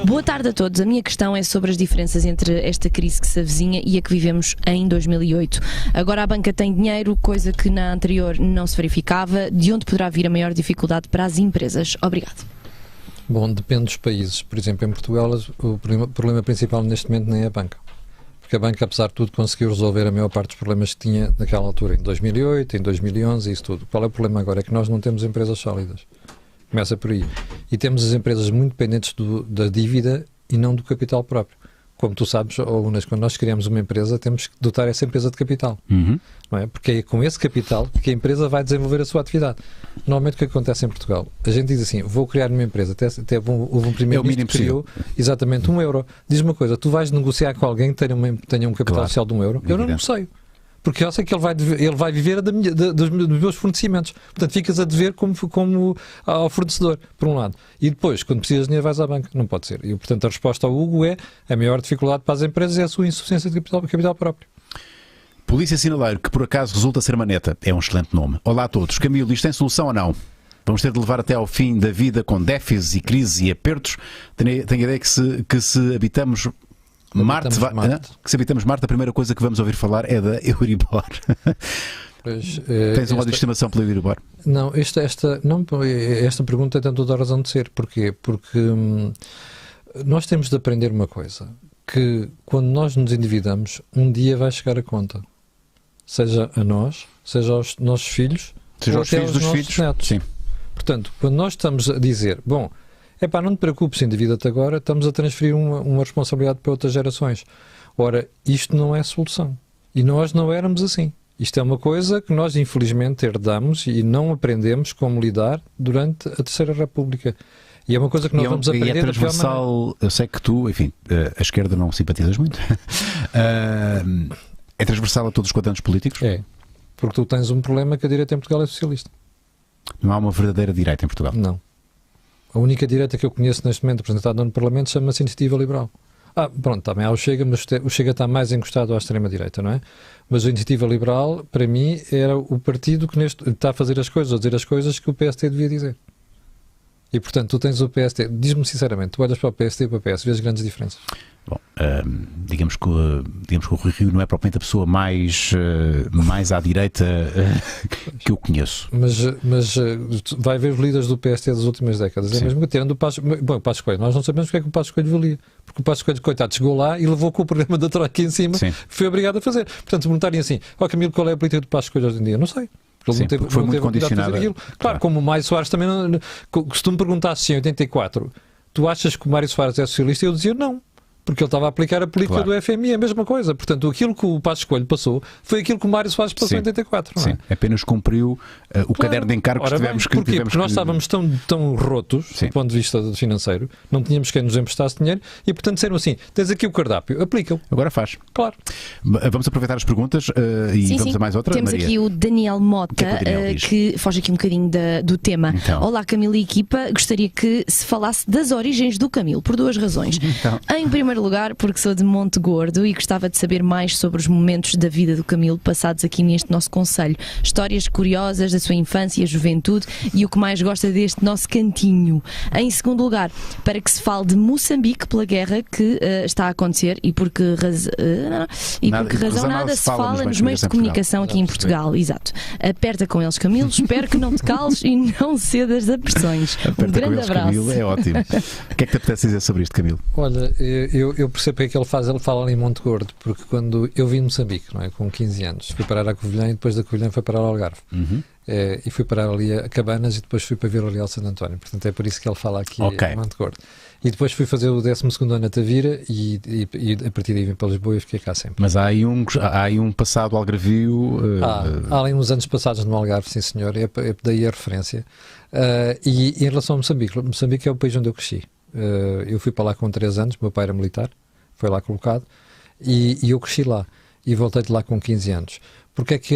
Boa tarde a todos. A minha questão é sobre as diferenças entre esta crise que se avizinha e a que vivemos em 2008. Agora a banca tem dinheiro, coisa que na anterior não se verificava. De onde poderá vir a maior dificuldade para as empresas? Obrigado. Bom, depende dos países. Por exemplo, em Portugal o problema principal neste momento nem é a banca. Porque a banca, apesar de tudo, conseguiu resolver a maior parte dos problemas que tinha naquela altura, em 2008, em 2011, isso tudo. Qual é o problema agora? É que nós não temos empresas sólidas. Começa por aí. E temos as empresas muito dependentes da dívida e não do capital próprio. Como tu sabes, Unas, quando nós criamos uma empresa, temos que dotar essa empresa de capital. Não é? Porque é com esse capital que a empresa vai desenvolver a sua atividade. Normalmente o que acontece em Portugal? A gente diz assim, vou criar uma empresa, até houve um primeiro-ministro que criou exatamente €1. Diz uma coisa, tu vais negociar com alguém que tenha um capital social de €1? Eu não negocio. Porque eu sei que ele vai viver dos meus fornecimentos. Portanto, ficas a dever como ao fornecedor, por um lado. E depois, quando precisas de dinheiro, vais à banca. Não pode ser. E, portanto, a resposta ao Hugo é a maior dificuldade para as empresas é a sua insuficiência de capital próprio. Polícia Sinaleiro, que por acaso resulta ser Maneta, é um excelente nome. Olá a todos. Camilo, isto tem solução ou não? Vamos ter de levar até ao fim da vida com déficits e crises e apertos? Tenho a ideia que se habitamos Marte, que se habitamos Marte, a primeira coisa que vamos ouvir falar é da Euribor. Pois, tens um ódio de estimação pela Euribor? Não, esta pergunta tem toda a razão de ser. Porquê? Porque nós temos de aprender uma coisa, que quando nós nos endividamos, um dia vai chegar a conta. Seja a nós, seja aos nossos filhos, seja aos filhos dos filhos, netos. Sim. Portanto, quando nós estamos a dizer, bom, não te preocupes, endivida-te agora, estamos a transferir uma responsabilidade para outras gerações. Ora, isto não é solução. E nós não éramos assim. Isto é uma coisa que nós, infelizmente, herdamos e não aprendemos como lidar durante a Terceira República. E é uma coisa que nós vamos aprender. E é transversal, eu sei que tu, enfim, a esquerda não simpatizas muito. É transversal a todos os quadrantes políticos? É. Porque tu tens um problema que a direita em Portugal é socialista. Não há uma verdadeira direita em Portugal? Não. A única direita que eu conheço neste momento apresentada no Parlamento chama-se Iniciativa Liberal. Pronto, também há o Chega, mas o Chega está mais encostado à extrema-direita, não é? Mas a Iniciativa Liberal, para mim, era o partido que está a fazer as coisas, a dizer as coisas que o PSD devia dizer. E, portanto, tu tens o PSD, diz-me sinceramente, tu olhas para o PSD e para o PS, vês grandes diferenças? Bom, digamos que o Rui Rio não é propriamente a pessoa mais à direita que eu conheço. Mas vai ver os líderes do PSD das últimas décadas. É mesmo que tirando o Passos Coelho. Nós não sabemos o que é que o Passos Coelho valia. Porque o Passos Coelho, coitado, chegou lá e levou com o programa da Troika em cima, foi obrigado a fazer. Portanto, se perguntarem assim, Camilo, qual é a política do Passos Coelho hoje em dia? Não sei. Foi muito condicionada. Claro, como o Mário Soares também não, se tu me perguntasses em 84, tu achas que o Mário Soares é socialista? Eu dizia não. Porque ele estava a aplicar a política do FMI, é a mesma coisa. Portanto, aquilo que o Passos Coelho passou foi aquilo que o Mário Soares passou em 84. Não é? Sim, apenas cumpriu o caderno de encargos que tivemos que... Porquê? Porque nós estávamos tão rotos, do ponto de vista financeiro, não tínhamos quem nos emprestasse dinheiro e, portanto, disseram assim, tens aqui o cardápio, aplica-o. Agora faz. Claro. Vamos aproveitar as perguntas e vamos a mais outra. Temos Maria. aqui o Daniel Mota, que foge aqui um bocadinho do tema. Então. Olá, Camilo e equipa. Gostaria que se falasse das origens do Camilo, por duas razões. Então. Em primeiro lugar, porque sou de Monte Gordo e gostava de saber mais sobre os momentos da vida do Camilo passados aqui neste nosso concelho. Histórias curiosas da sua infância e juventude e o que mais gosta deste nosso cantinho. Em segundo lugar, para que se fale de Moçambique pela guerra que está a acontecer e por que razão nada se fala nos meios de comunicação aqui em Portugal. Exato. Aperta com eles, Camilo. Espero que não te cales e não cedas a pressões. Um grande abraço. Camilo, é ótimo. O que é que te apetece dizer sobre isto, Camilo? Olha, eu percebo porque é que ele fala ali em Monte Gordo, porque quando eu vim de Moçambique, não é, com 15 anos, fui parar a Covilhã e depois da Covilhã fui parar ao Algarve. E fui parar ali a Cabanas e depois fui para Vila Real de Santo António. Portanto, é por isso que ele fala aqui em Monte Gordo. E depois fui fazer o 12º ano na Tavira e a partir daí vim para Lisboa e fiquei cá sempre. Mas há aí um passado algarvio... Há ali uns anos passados no Algarve, sim senhor, é daí a referência. E em relação a Moçambique é o país onde eu cresci. Eu fui para lá com 3 anos, meu pai era militar, foi lá colocado, e eu cresci lá. E voltei de lá com 15 anos. Porque é que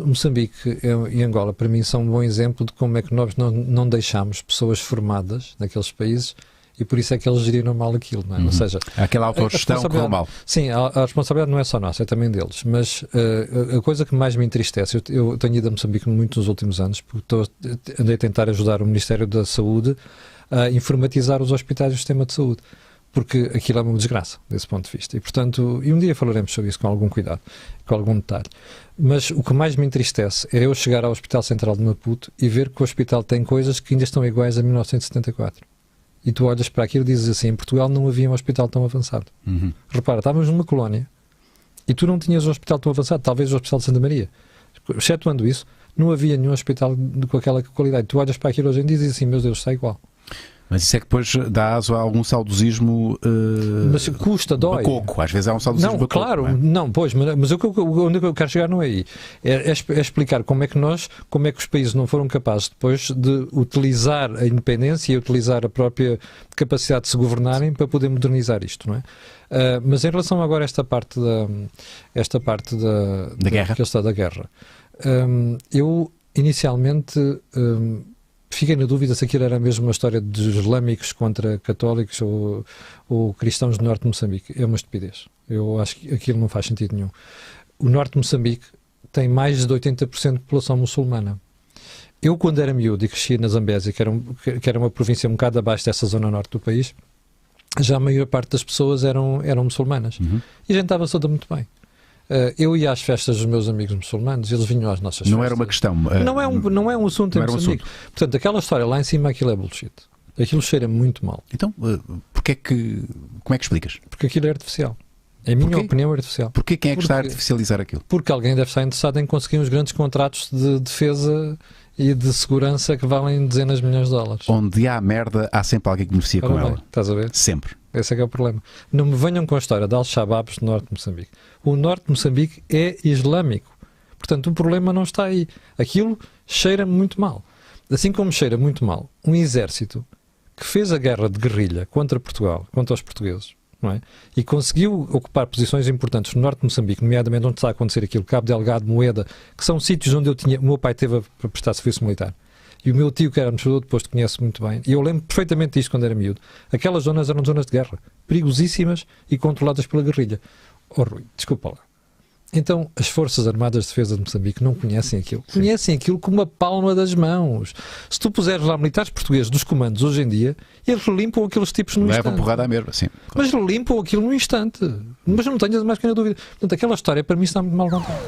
Moçambique e Angola, para mim, são um bom exemplo de como é que nós não deixamos pessoas formadas naqueles países e por isso é que eles geriram mal aquilo, não é? Ou seja, aquela autogestão correu mal. Sim, a responsabilidade não é só nossa, é também deles. Mas a coisa que mais me entristece, eu tenho ido a Moçambique muito nos últimos anos, porque andei a tentar ajudar o Ministério da Saúde a informatizar os hospitais e o sistema de saúde. porque aquilo é uma desgraça, desse ponto de vista. E, portanto, um dia falaremos sobre isso com algum cuidado, com algum detalhe. Mas o que mais me entristece é eu chegar ao Hospital Central de Maputo e ver que o hospital tem coisas que ainda estão iguais a 1974. E tu olhas para aquilo e dizes assim, em Portugal não havia um hospital tão avançado. Repara, estávamos numa colónia e tu não tinhas um hospital tão avançado, talvez o Hospital de Santa Maria. Excetuando isso, não havia nenhum hospital com aquela qualidade. Tu olhas para aquilo hoje em dia e dizes assim, meu Deus, está igual. Mas isso é que depois dá aso a algum saudosismo mas custa, dói. bacoco. Às vezes há um saudosismo não, bacoco. Claro, não é? não, pois, mas onde eu quero chegar não é aí. É explicar como é que os países não foram capazes depois de utilizar a independência e utilizar a própria capacidade de se governarem para poder modernizar isto, não é? Mas em relação agora a esta parte da guerra, da guerra, eu inicialmente fiquei na dúvida se aquilo era mesmo uma história de islâmicos contra católicos ou cristãos do norte de Moçambique. É uma estupidez. Eu acho que aquilo não faz sentido nenhum. O norte de Moçambique tem mais de 80% de população muçulmana. Eu, quando era miúdo e crescia na Zambésia, que era uma província um bocado abaixo dessa zona norte do país, já a maior parte das pessoas eram muçulmanas. E a gente estava toda muito bem. Eu ia às festas dos meus amigos muçulmanos, eles vinham às nossas festas. Não era uma questão. Não é um assunto em Moçambique. Portanto, aquela história lá em cima, aquilo é bullshit. Aquilo cheira muito mal. Então, como é que explicas? Porque aquilo é artificial. Em minha opinião, é artificial. Porquê quem é que está a artificializar aquilo? Porque alguém deve estar interessado em conseguir uns grandes contratos de defesa e de segurança que valem dezenas de milhões de dólares. Onde há merda, há sempre alguém que beneficia com ela. Estás a ver? Sempre. Esse é que é o problema. Não me venham com a história de Al-Shabaabs do norte de Moçambique. O norte de Moçambique é islâmico. Portanto, o problema não está aí. Aquilo cheira muito mal. Assim como cheira muito mal um exército que fez a guerra de guerrilha contra Portugal, contra os portugueses, não é? E conseguiu ocupar posições importantes no norte de Moçambique, nomeadamente onde está a acontecer aquilo, Cabo Delgado, Moeda, que são sítios onde o meu pai teve a prestar serviço militar. E o meu tio, que era administrador de posto, conhece muito bem. E eu lembro perfeitamente disto quando era miúdo. Aquelas zonas eram zonas de guerra, perigosíssimas e controladas pela guerrilha. Oh, Rui, desculpa lá. Então, as Forças Armadas de Defesa de Moçambique não conhecem aquilo. Sim. Conhecem aquilo com uma palma das mãos. Se tu puseres lá militares portugueses dos comandos hoje em dia, eles limpam aqueles tipos no instante. Levam porrada à mesma, sim. Claro. Mas limpam aquilo no instante. Mas não tenhas mais que na dúvida. Portanto, aquela história para mim está muito mal contada.